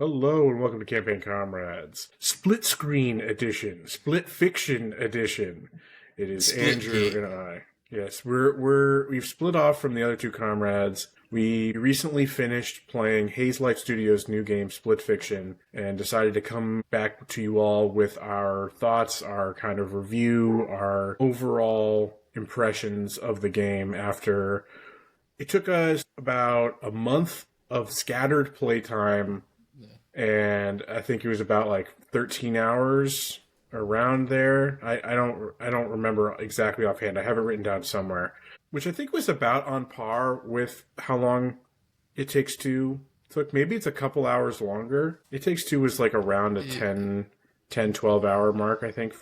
Hello and welcome to Campaign Comrades. Split Screen Edition, Split Fiction Edition. It is Split Andrew game. and I. Yes, we've split off from the other two comrades. We recently finished playing Hazelight Studios' new game, Split Fiction, and decided to come back to you all with our thoughts, our kind of review, our overall impressions of the game after it took us about a month of scattered playtime, and I think it was about like 13 hours around there. I don't remember exactly offhand. I have it written down somewhere, which I think was about on par with how long It Takes Two took. Maybe it's a couple hours longer. It Takes Two was like around a 12 hour mark, I think.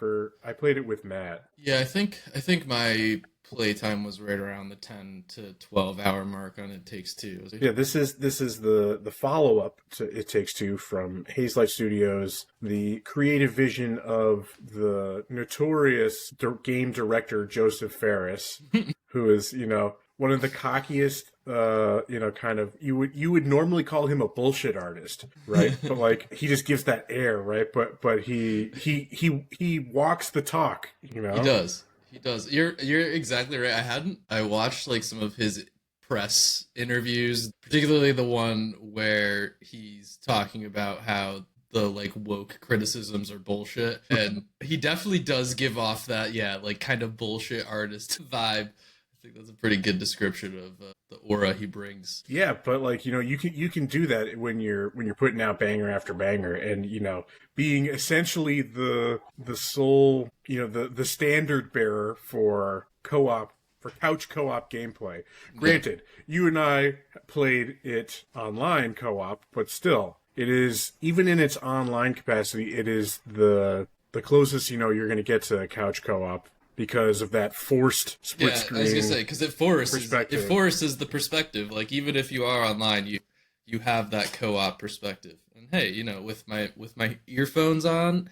I played it with Matt. Yeah, I think my playtime was right around the 10 to 12 hour mark on It Takes Two. Yeah, this is the follow up to It Takes Two from Hazelight Studios, the creative vision of the notorious game director Josef Fares, who is one of the cockiest. Kind of you would normally call him a bullshit artist, right? But like he just gives that air, right? But he walks the talk, He does. He does. You're exactly right. I watched like some of his press interviews, particularly the one where he's talking about how the like woke criticisms are bullshit, and he definitely does give off that like kind of bullshit artist vibe. I think that's a pretty good description of the aura he brings. Yeah, but like you can do that when you're putting out banger after banger, and being essentially the sole the standard bearer for couch co-op gameplay. Granted, you and I played it online co-op, but still, it is, even in its online capacity, it is the closest you're going to get to couch co-op, because of that forced split screen. I was gonna say, because it forces the perspective. Like even if you are online, you have that co-op perspective. And hey, with my headphones on,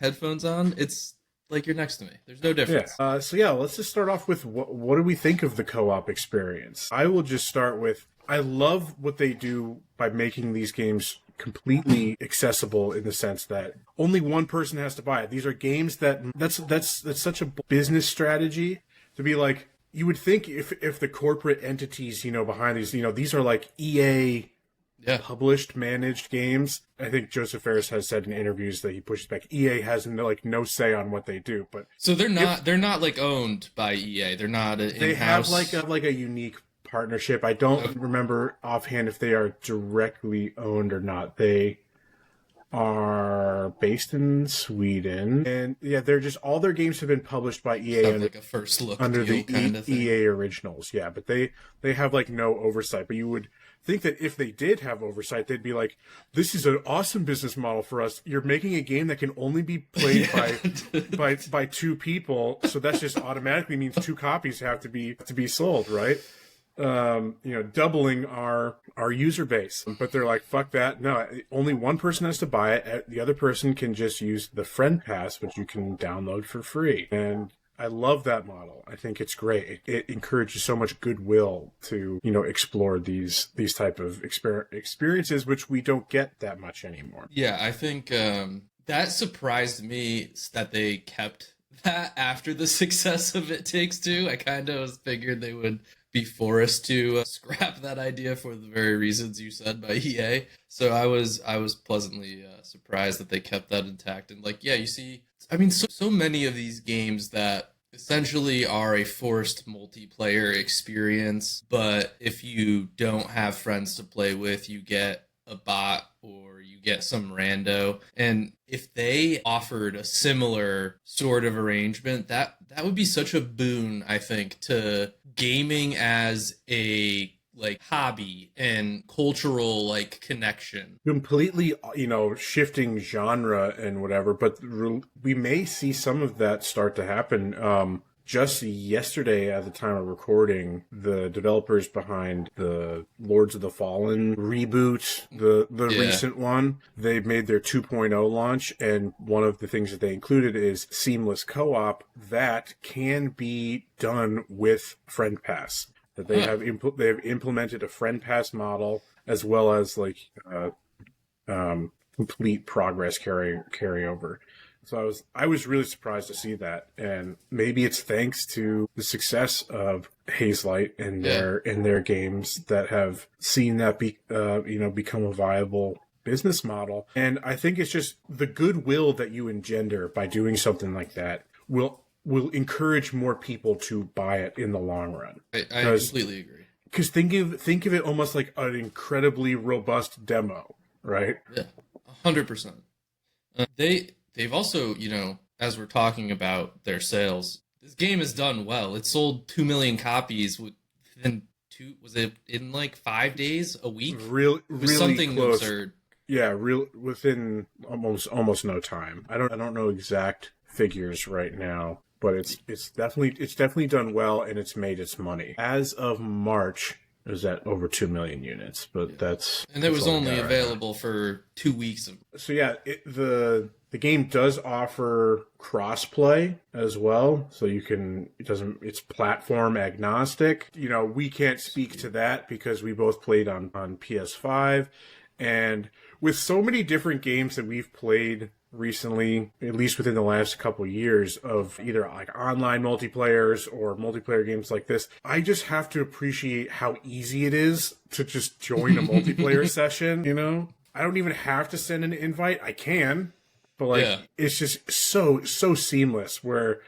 it's like you're next to me. There's no difference. Yeah. Let's just start off with what do we think of the co-op experience? I will just start with, I love what they do by making these games completely accessible, in the sense that only one person has to buy it. These are games that's such a business strategy, to be like, you would think if the corporate entities behind these are like EA published, managed games. I think Josef Fares has said in interviews that he pushes back. EA has no say on what they do, but so they're not like owned by EA. They're not an in-house. They have like a unique partnership. I don't remember offhand if they are directly owned or not. They are based in Sweden, and they're just, all their games have been published by EA under, like a first look under the kind of thing. EA originals. Yeah, but they have like no oversight. But you would think that if they did have oversight, they'd be like, this is an awesome business model for us. You're making a game that can only be played by two people, so that just automatically means two copies have to be sold, right? Doubling our user base. But they're like, fuck that. No, only one person has to buy it. The other person can just use the friend pass, which you can download for free. And I love that model. I think it's great. It encourages so much goodwill to, explore these type of experiences, which we don't get that much anymore. Yeah, I think that surprised me that they kept that after the success of It Takes Two. I kind of figured they would be forced to scrap that idea for the very reasons you said by EA. So I was pleasantly surprised that they kept that intact. And like, you see, I mean, so many of these games that essentially are a forced multiplayer experience, but if you don't have friends to play with, you get a bot or you get some rando. And if they offered a similar sort of arrangement, that would be such a boon, I think, to gaming as a like hobby and cultural like connection. Completely, shifting genre and whatever, but we may see some of that start to happen. Just yesterday, at the time of recording, the developers behind the Lords of the Fallen reboot, the recent one, they made their 2.0 launch, and one of the things that they included is seamless co-op that can be done with Friend Pass. That they have implemented a Friend Pass model, as well as like complete progress carry over. So I was really surprised to see that, and maybe it's thanks to the success of Hazelight and their games that have seen that become a viable business model. And I think it's just the goodwill that you engender by doing something like that will encourage more people to buy it in the long run. I completely agree. Because think of it almost like an incredibly robust demo, right? Yeah, 100%. They've also, as we're talking about their sales, this game has done well. It sold 2 million copies within in like 5 days, a week? Really something close. Absurd. Yeah, within almost no time. I don't know exact figures right now, but it's definitely done well, and it's made its money. As of March, it was at over 2 million units, but it was only available for 2 weeks. So yeah, the game does offer crossplay as well, so it's platform agnostic. We can't speak to that because we both played on PS5, and with so many different games that we've played recently, at least within the last couple of years, of either like online multiplayers or multiplayer games like this, I just have to appreciate how easy it is to just join a multiplayer session. I don't even have to send an invite. I can, but it's just so seamless. Where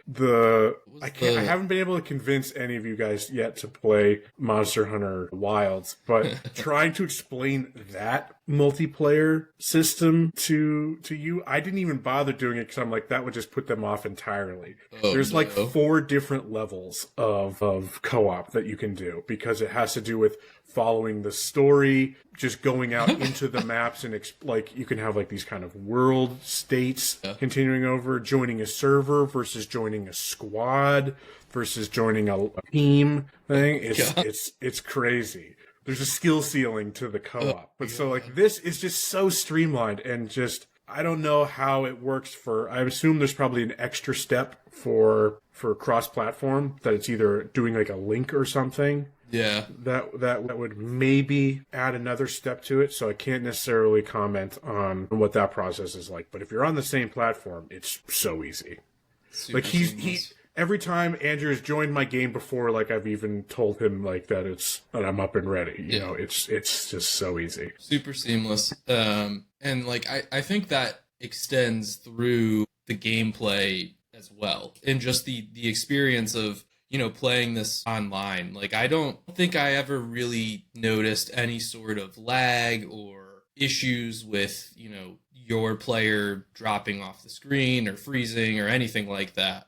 I haven't been able to convince any of you guys yet to play Monster Hunter Wilds, but trying to explain that multiplayer system to you, I didn't even bother doing it because I'm like, that would just put them off entirely. There's like 4 different levels of co-op that you can do, because it has to do with following the story, just going out into the maps, and you can have like these kind of world states continuing over, joining a server versus joining a squad versus joining a team thing. It's crazy. There's a skill ceiling to the co-op. But so like this is just so streamlined, and just, I don't know how it works I assume there's probably an extra step for cross-platform, that it's either doing like a link or something. Yeah. That would maybe add another step to it, so I can't necessarily comment on what that process is like. But if you're on the same platform, it's so easy. Super like every time Andrew has joined my game before, like I've even told him like that I'm up and ready. It's just so easy. Super seamless. And like I think that extends through the gameplay as well, and just the experience of playing this online. Like, I don't think I ever really noticed any sort of lag or issues with, your player dropping off the screen or freezing or anything like that.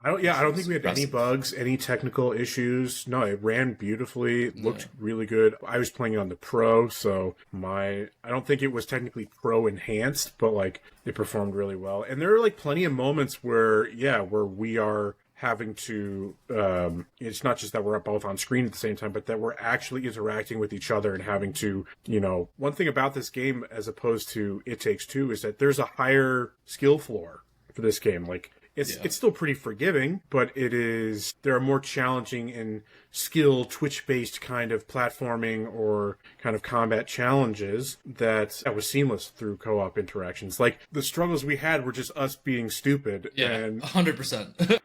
I don't think we had any bugs, any technical issues. No, it ran beautifully. It looked really good. I was playing it on the Pro, so I don't think it was technically Pro enhanced, but like it performed really well. And there are like plenty of moments where we are having to, it's not just that we're both on screen at the same time, but that we're actually interacting with each other and having to, one thing about this game as opposed to It Takes Two is that there's a higher skill floor for this game. Like, it's still pretty forgiving, but there are more challenging and skill Twitch-based kind of platforming or kind of combat challenges that was seamless through co-op interactions. Like, the struggles we had were just us being stupid. Yeah, and 100%.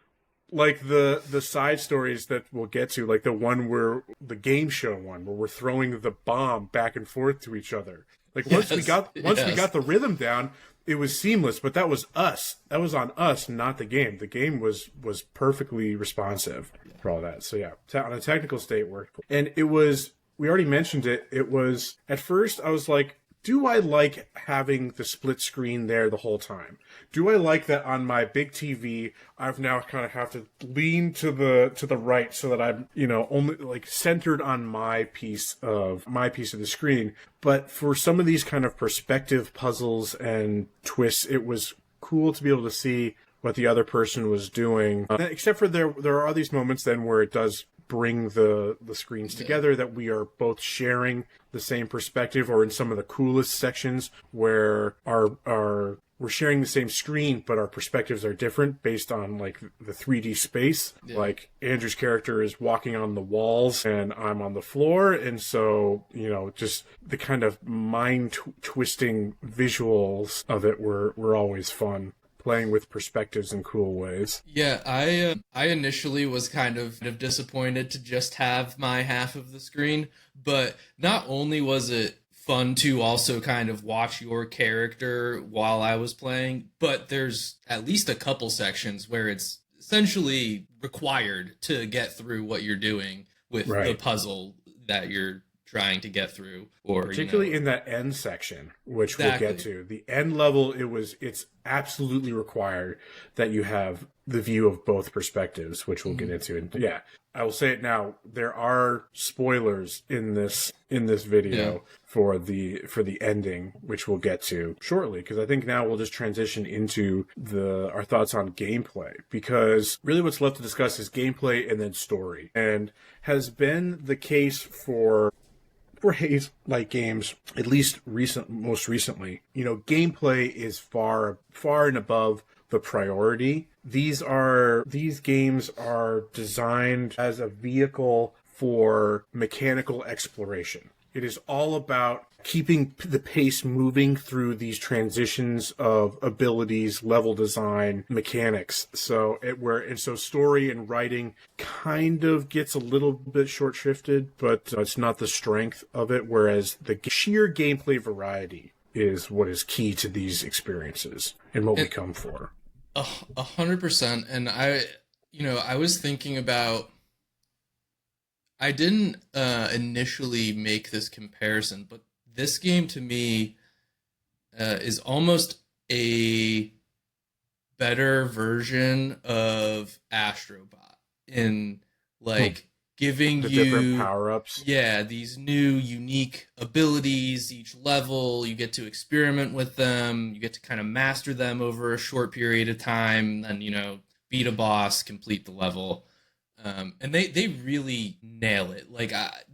Like the side stories that we'll get to, like the one where the game show one where we're throwing the bomb back and forth to each other. Like once we got the rhythm down, it was seamless. But that was us. That was on us, not the game. The game was perfectly responsive for all that. So yeah, on a technical state worked. And it was, we already mentioned it. It was, at first I was like, do I like having the split screen there the whole time? Do I like that on my big TV, I've now kind of have to lean to the right so that I'm, only like centered on my piece of the screen. But for some of these kind of perspective puzzles and twists, it was cool to be able to see what the other person was doing. Except for there are these moments then where it does bring the screens together, that we are both sharing the same perspective, or in some of the coolest sections where we're sharing the same screen, but our perspectives are different based on like the 3D space. Yeah. Like Andrew's character is walking on the walls and I'm on the floor. And so, just the kind of mind twisting visuals of it were always fun. Playing with perspectives in cool ways. Yeah, I initially was kind of disappointed to just have my half of the screen, but not only was it fun to also kind of watch your character while I was playing, but there's at least a couple sections where it's essentially required to get through what you're doing with the puzzle that you're trying to get through, or particularly in that end section, which we'll get to. The end level, it's absolutely required that you have the view of both perspectives, which we'll get into. And yeah, I will say it now, there are spoilers in this video for the ending, which we'll get to shortly, because I think now we'll just transition into our thoughts on gameplay, because really what's left to discuss is gameplay and then story, and has been the case for Hazelight games, at least most recently. Gameplay is far and above the priority. These games are designed as a vehicle for mechanical exploration. It is all about keeping the pace moving through these transitions of abilities, level design, mechanics. So story and writing kind of gets a little bit short shrifted, but it's not the strength of it. Whereas the sheer gameplay variety is what is key to these experiences and what we come for. 100%. And I was thinking about, I didn't initially make this comparison, but this game to me is almost a better version of Astrobot in giving the you different power-ups. Yeah, these new unique abilities each level. You get to experiment with them. You get to kind of master them over a short period of time, and beat a boss, complete the level. And they really nail it.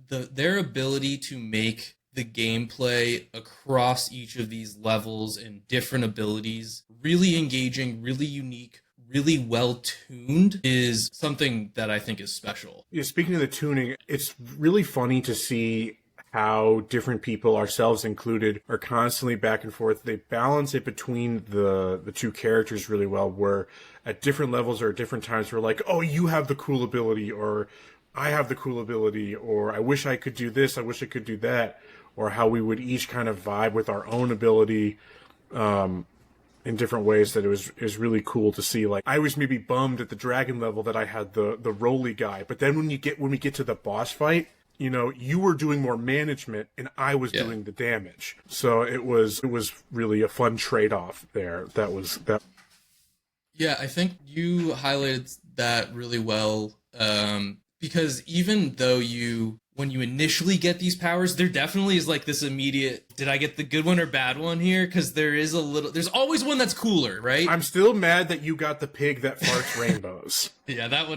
Their ability to make the gameplay across each of these levels and different abilities really engaging, really unique, really well tuned is something that I think is special. Yeah, speaking of the tuning, it's really funny to see how different people, ourselves included, are constantly back and forth. They balance it between the two characters really well, where at different levels or at different times we're like, oh, you have the cool ability, or I have the cool ability, or I wish I could do this, I wish I could do that, or how we would each kind of vibe with our own ability in different ways. That is really cool to see. Like, I was maybe bummed at the dragon level that I had the roly guy, but then when we get to the boss fight, you were doing more management and I was doing the damage. So it was really a fun trade-off there. That. Yeah, I think you highlighted that really well. Because even though when you initially get these powers, there definitely is this immediate, did I get the good one or bad one here? Because there's always one that's cooler, right? I'm still mad that you got the pig that farts rainbows. Yeah, that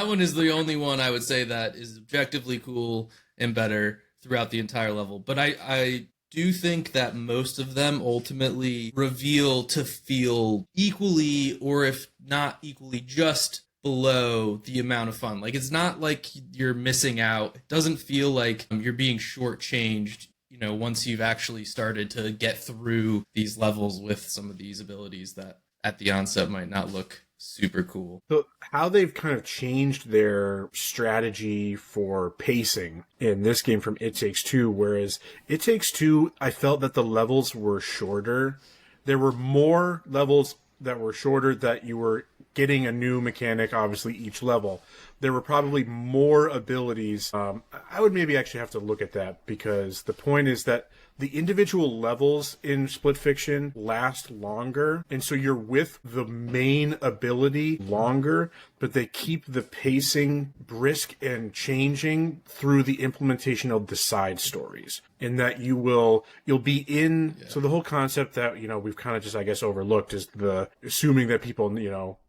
one is the only one I would say that is objectively cool and better throughout the entire level. But I do think that most of them ultimately reveal to feel equally, or if not equally, just below the amount of fun. It's not like you're missing out. It doesn't feel like you're being shortchanged, once you've actually started to get through these levels with some of these abilities that at the onset might not look super cool. So how they've kind of changed their strategy for pacing in this game from It Takes Two, whereas It Takes Two, I felt that the levels were shorter. There were more levels that were shorter, that you were getting a new mechanic, obviously, each level. There were probably more abilities. I would maybe actually have to look at that, because the point is that the individual levels in Split Fiction last longer, and so you're with the main ability longer, but they keep the pacing brisk and changing through the implementation of the side stories. In that you'll be in, so the whole concept that, we've kind of just, I guess, overlooked is assuming that people,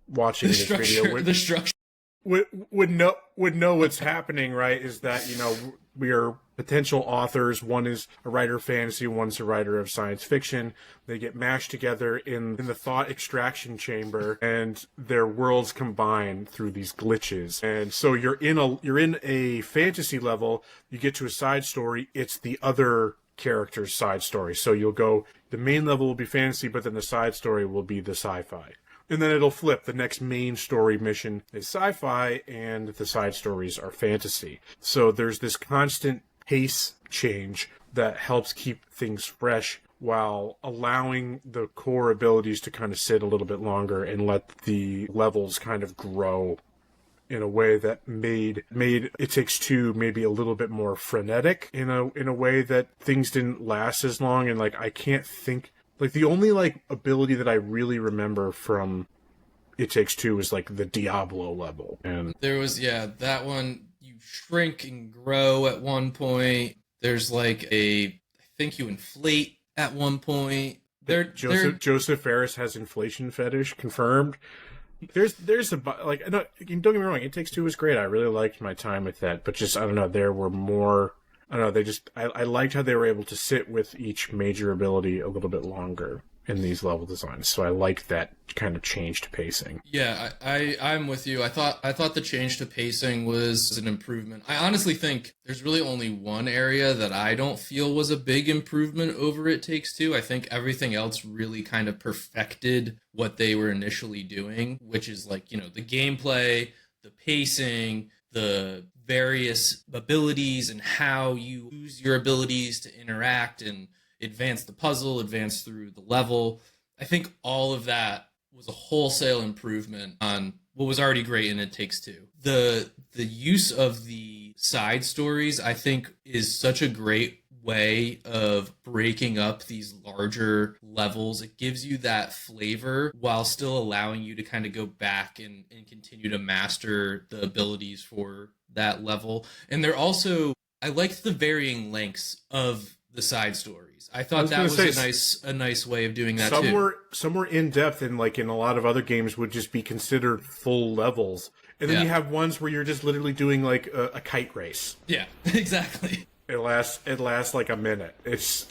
watching this video. The structure. would know what's happening, right? Is that, we are potential authors. One is a writer of fantasy, one's a writer of science fiction. They get mashed together in the thought extraction chamber, and their worlds combine through these glitches. And so you're in a fantasy level. You get to a side story. It's the other character's side story. So the main level will be fantasy, but then the side story will be the sci-fi. And then it'll flip. The next main story mission is sci-fi, and the side stories are fantasy. So there's this constant pace change that helps keep things fresh while allowing the core abilities to kind of sit a little bit longer and let the levels kind of grow in a way that made It Takes Two maybe a little bit more frenetic in a way that things didn't last as long. And I can't think, the only ability that I really remember from It Takes Two is the Diablo level. And there was, that one, you shrink and grow at one point. There's I think you inflate at one point. Josef Fares has inflation fetish confirmed. There's no, don't get me wrong, It Takes Two was great. I really liked my time with that, but just, I don't know, there were more, I don't know, I liked how they were able to sit with each major ability a little bit longer in these level designs. So I liked that kind of change to pacing. Yeah, I'm with you. I thought the change to pacing was an improvement. I honestly think there's really only one area that I don't feel was a big improvement over It Takes Two. I think everything else really kind of perfected what they were initially doing, which is the gameplay, the pacing, the various abilities, and how you use your abilities to interact and advance the puzzle, advance through the level. I think all of that was a wholesale improvement on what was already great in It Takes Two. The use of the side stories, I think, is such a great way of breaking up these larger levels. It gives you that flavor while still allowing you to kind of go back and continue to master the abilities for that level. And they're also, I liked the varying lengths of the side stories. I thought that was a nice way of doing that too. Some were in depth, and in a lot of other games would just be considered full levels. And then you have ones where you're just literally doing a kite race. Yeah, exactly. It lasts a minute. It's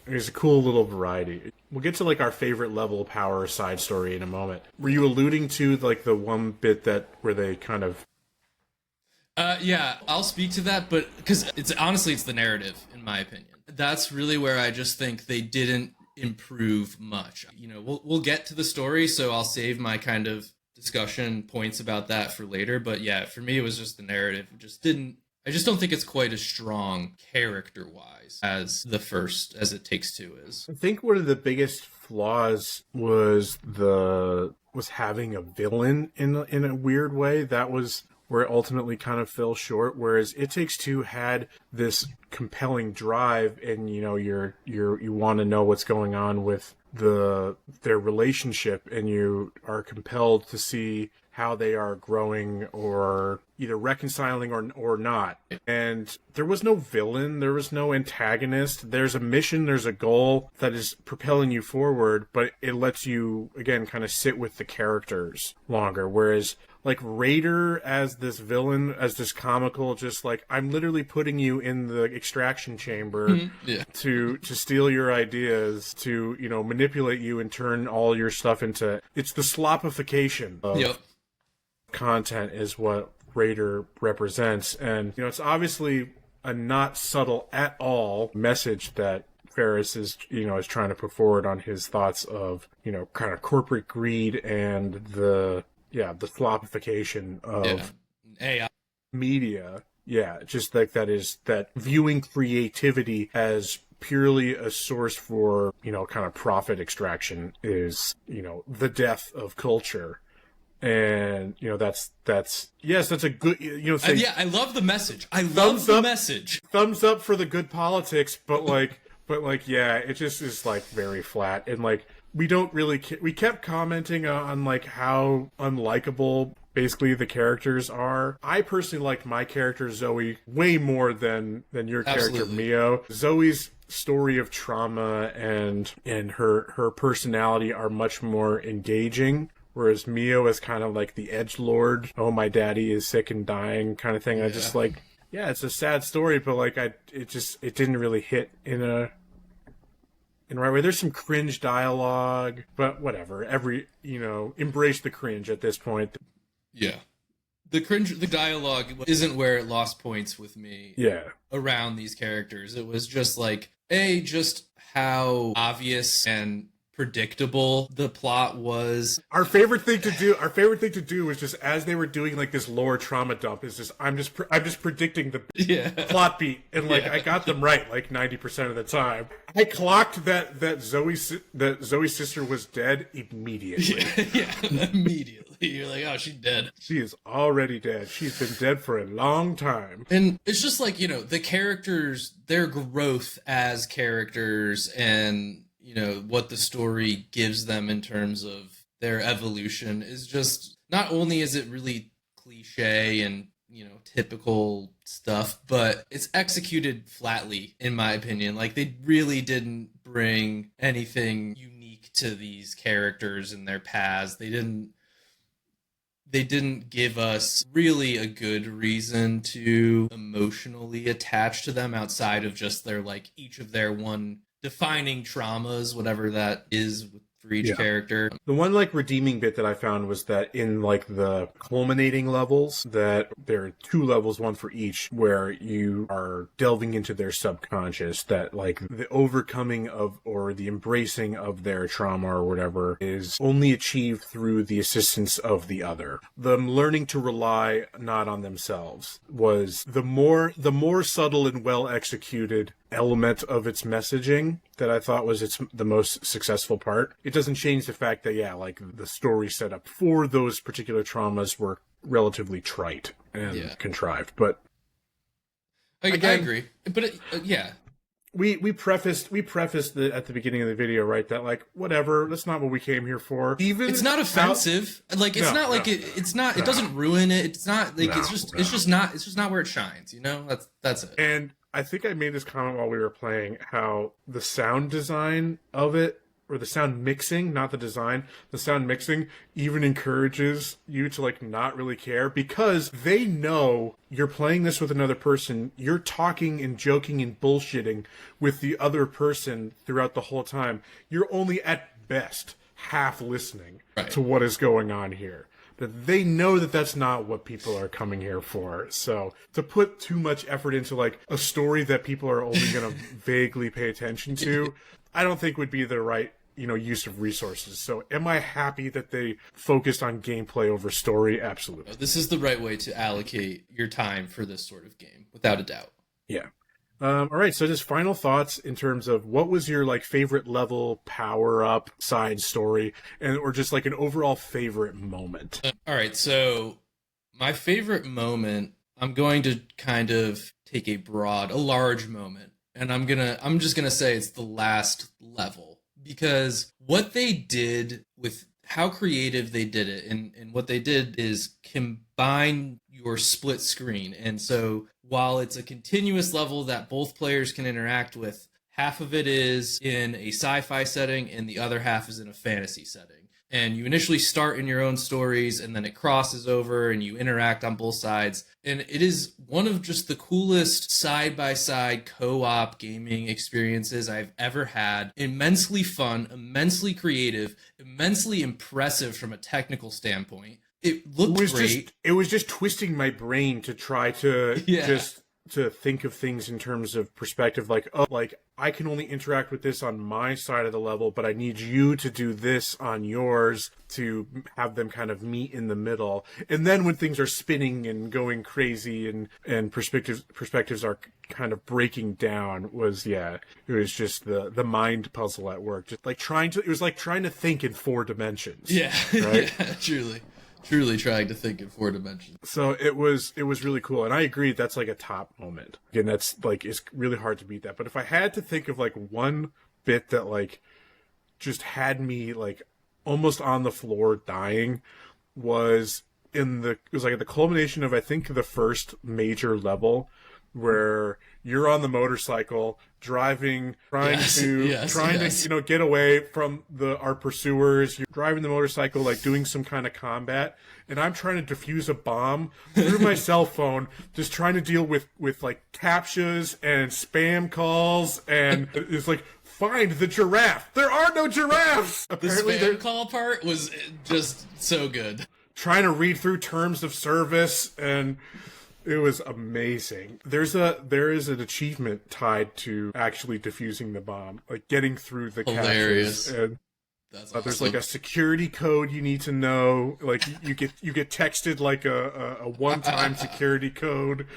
a cool little variety. We'll get to our favorite level power side story in a moment. Were you alluding to the one bit where they kind of? Yeah, I'll speak to that, but because it's the narrative, in my opinion. That's really where I just think they didn't improve much. We'll get to the story, so I'll save my kind of discussion points about that for later. But yeah, for me, it was just the narrative. I just don't think it's quite as strong character-wise as It Takes Two is. I think one of the biggest flaws was having a villain in a weird way. That was where it ultimately kind of fell short. Whereas It Takes Two had this compelling drive, and you want to know what's going on with their relationship, and you are compelled to see how they are growing or either reconciling or not. And there was no villain, there was no antagonist. There's a mission, there's a goal that is propelling you forward, but it lets you, again, kind of sit with the characters longer. Whereas Raider as this villain, as this comical, just I'm literally putting you in the extraction chamber to steal your ideas, to, manipulate you and turn all your stuff into... It's the slopification of content is what Raider represents. And, it's obviously a not subtle at all message that Fares is trying to put forward on his thoughts of, kind of corporate greed and the slopification of AI media. Yeah, just that viewing creativity as purely a source for, kind of profit extraction is, the death of culture. And, that's a good, I love the message. I love the message. Thumbs up for the good politics, but it just is very flat. And we don't really, we kept commenting on how unlikable basically the characters are. I personally liked my character Zoe way more than your character Mio. Zoe's story of trauma and her personality are much more engaging. whereas Mio is kind of like the edgelord. Oh, my daddy is sick and dying kind of thing. Yeah. I just like, yeah, it's a sad story, but like it didn't really hit in the right way. There's some cringe dialogue, but whatever. Embrace the cringe at this point. Yeah. The dialogue isn't where it lost points with me. Yeah. Around these characters. It was just like, just how obvious and predictable the plot was. Our favorite thing to do was just as they were doing like this lore trauma dump is just I'm just predicting the plot beat, and like I got them right like 90% of the time. I clocked that Zoe's sister was dead immediately. Immediately. You're like, oh, she's dead. She is already dead. She's been dead for a long time. And it's just like, the characters, their growth as characters, and what the story gives them in terms of their evolution is just, not only is it really cliche and typical stuff, but it's executed flatly, in my opinion. Like, they really didn't bring anything unique to these characters and their paths. They didn't give us really a good reason to emotionally attach to them outside of just their, like, each of their one defining traumas, whatever that is for each character. The one like redeeming bit that I found was that in like the culminating levels, that there are 2 levels, one for each, where you are delving into their subconscious, that like the overcoming of or the embracing of their trauma or whatever is only achieved through the assistance of the other. Them learning to rely not on themselves was the more subtle and well executed element of its messaging that I thought was the most successful part. It doesn't change the fact that like the story set up for those particular traumas were relatively trite and contrived. But I agree. But we prefaced at the beginning of the video, right, that like whatever, that's not what we came here for. Even it's not offensive. Like it's not like it's not. It doesn't ruin it. It's not like it's just not where it shines. That's it. And I think I made this comment while we were playing, how the sound design of it, or the sound mixing, not the design, the sound mixing even encourages you to like not really care, because they know you're playing this with another person. You're talking and joking and bullshitting with the other person throughout the whole time. You're only at best half listening to what is going on here. That they know that that's not what people are coming here for. So to put too much effort into like a story that people are only going to vaguely pay attention to, I don't think would be the right, use of resources. So am I happy that they focused on gameplay over story? Absolutely. This is the right way to allocate your time for this sort of game, without a doubt. Yeah. All right, so just final thoughts in terms of what was your like favorite level, power up, side story, or just like an overall favorite moment. All right, so my favorite moment, I'm going to kind of take a large moment, and I'm just gonna say it's the last level, because what they did with how creative they did it, and what they did is combine your split screen. And so while it's a continuous level that both players can interact with, half of it is in a sci-fi setting and the other half is in a fantasy setting. And you initially start in your own stories, and then it crosses over and you interact on both sides. And it is one of just the coolest side-by-side co-op gaming experiences I've ever had. Immensely fun, immensely creative, immensely impressive from a technical standpoint. It looked great. It was just twisting my brain to try to just to think of things in terms of perspective, like, oh, like I can only interact with this on my side of the level, but I need you to do this on yours to have them kind of meet in the middle. And then when things are spinning and going crazy and perspectives are kind of breaking down, it was just the mind puzzle at work. Just like it was like trying to think in 4 dimensions. Yeah. Right? Yeah, truly trying to think in 4 dimensions. So it was really cool, and I agree that's like a top moment. Again, that's like, it's really hard to beat that. But if I had to think of like one bit that like just had me like almost on the floor dying, was like at the culmination of I think the first major level, where you're on the motorcycle driving, trying to get away from our pursuers. You're driving the motorcycle, like doing some kind of combat, and I'm trying to defuse a bomb through my cell phone, just trying to deal with like captchas and spam calls, and it's like, find the giraffe. There are no giraffes. Apparently, the spam call part was just so good. Trying to read through terms of service, and it was amazing. There is an achievement tied to actually defusing the bomb, like getting through the Hilarious. captures. And that's awesome. There's like a security code you need to know. Like you get texted like a one-time security code,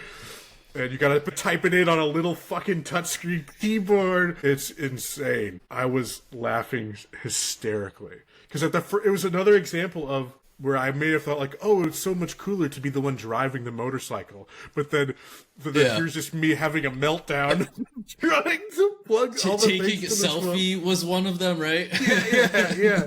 and you gotta type it in on a little fucking touchscreen keyboard. It's insane. I was laughing hysterically because it was another example of where I may have thought like, oh, it's so much cooler to be the one driving the motorcycle, but then here's just me having a meltdown, trying to plug all the things taking a selfie was one of them, right? Yeah.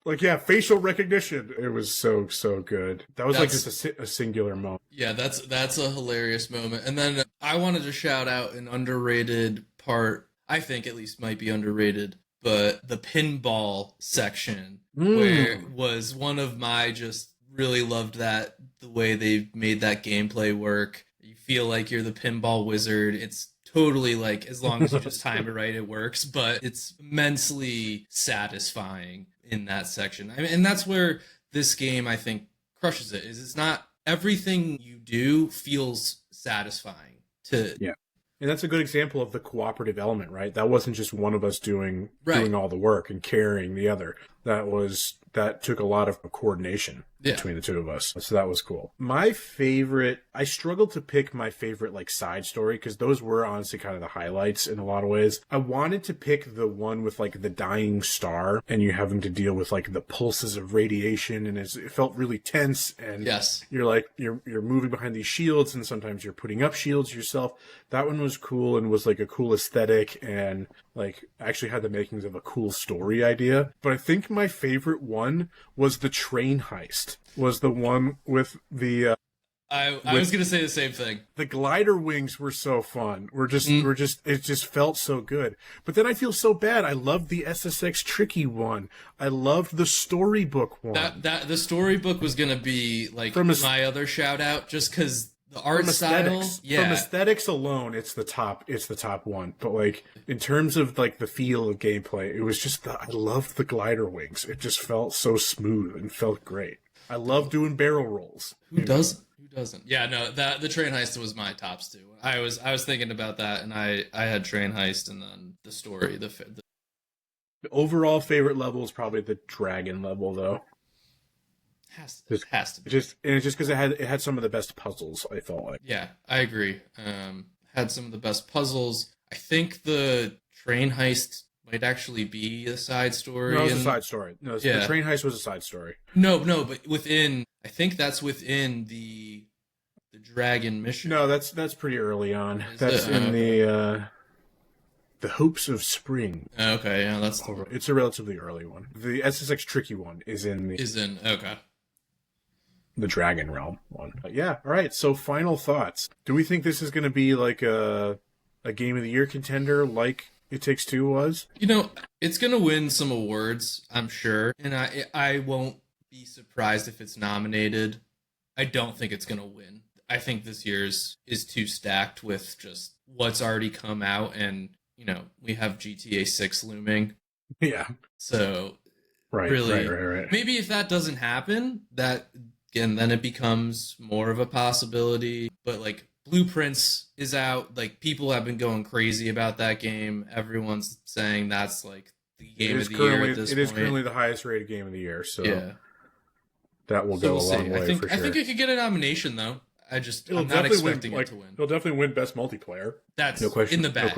Like, yeah, facial recognition. It was so good. That was like just a singular moment. Yeah, that's a hilarious moment. And then I wanted to shout out an underrated part. I think at least might be underrated, but the pinball section where was one of my just really loved that the way they made that gameplay work. You feel like you're the pinball wizard. It's totally like, as long as you just time it right, it works, but it's immensely satisfying in that section. I mean, and that's where this game, I think, crushes it, is it's not everything you do feels satisfying to. Yeah. And that's a good example of the cooperative element, right? That wasn't just one of us doing all the work and carrying the other. That took a lot of coordination between the two of us. So that was cool. My favorite, I struggled to pick my favorite like side story because those were honestly kind of the highlights in a lot of ways. I wanted to pick the one with like the dying star and you having to deal with like the pulses of radiation, and it felt really tense, and you're like you're moving behind these shields and sometimes you're putting up shields yourself. That one was cool and was like a cool aesthetic and like actually had the makings of a cool story idea. But I think my favorite one was the train heist. Was the one with the I was gonna say the same thing. The glider wings were so fun. It just felt so good. But then I feel so bad. I loved the SSX Tricky one. I loved the storybook one. That the storybook was gonna be like my other shout out, just because the art style. From aesthetics alone, it's the top one. But like in terms of like the feel of gameplay, it was just I loved the glider wings. It just felt so smooth and felt great. I love doing barrel rolls. Who doesn't? Yeah, no, the train heist was my tops too. I was thinking about that, and I had train heist and then the story. The overall favorite level is probably the dragon level, though. Has to be. It's just because it had some of the best puzzles, I felt like. Yeah, I agree. Had some of the best puzzles. I think the train heist might actually be a side story. No, it was a side story. No, the train heist was a side story. No, but I think that's within the dragon mission. No, that's pretty early on. That's in the Hopes of Spring. Okay, yeah, it's a relatively early one. The SSX Tricky one is in the Dragon Realm one. Yeah, all right. So final thoughts. Do we think this is going to be like a Game of the Year contender like It Takes Two was? It's going to win some awards, I'm sure. And I won't be surprised if it's nominated. I don't think it's going to win. I think this year's is too stacked with just what's already come out, and we have GTA 6 looming. Yeah. So right. Maybe if that doesn't happen, that again then it becomes more of a possibility. But like Blueprints is out, like people have been going crazy about that game. Everyone's saying that's like the game of the year at this point. It is currently the highest rated game of the year, so yeah. That will go a long way for sure. I think it could get a nomination though. I'm not expecting it to win. It'll definitely win Best Multiplayer. That's no question, in the bag.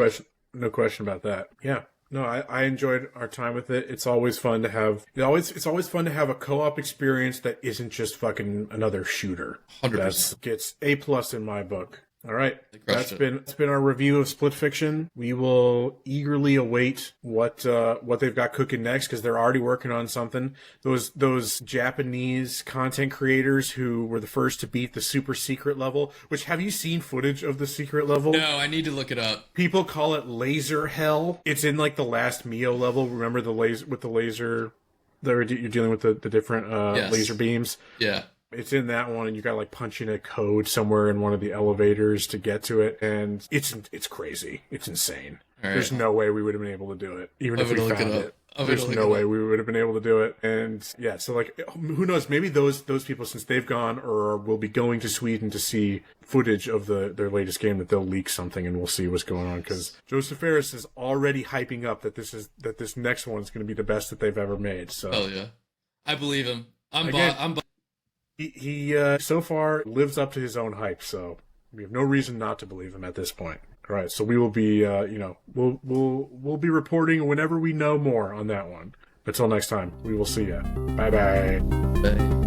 No question about that. Yeah. No, I enjoyed our time with it. It's always fun to have. It's always fun to have a co-op experience that isn't just fucking another shooter. 100%. That gets A+ in my book. All right, That's been our review of Split Fiction. We will eagerly await what they've got cooking next, because they're already working on something. Those Japanese content creators who were the first to beat the super secret level. Which, have you seen footage of the secret level? No, I need to look it up. People call it laser hell. It's in like the last Mio level. Remember the laser with the laser? You're dealing with the different Yes. laser beams. Yeah. It's in that one, and you got to like punch in a code somewhere in one of the elevators to get to it, and it's crazy. It's insane. Right. There's no way we would have been able to do it, even if we found it. There's no way we would have been able to do it. And yeah, so like, who knows? Maybe those people, since they've gone or will be going to Sweden to see footage of their latest game, that they'll leak something, and we'll see what's going on. Because Josef Fares is already hyping up that this next one is going to be the best that they've ever made. So oh yeah, I believe him. I'm bought. He so far lives up to his own hype, so we have no reason not to believe him at this point. All right, so we will be, we'll be reporting whenever we know more on that one. Until next time, we will see ya. Bye-bye. Bye.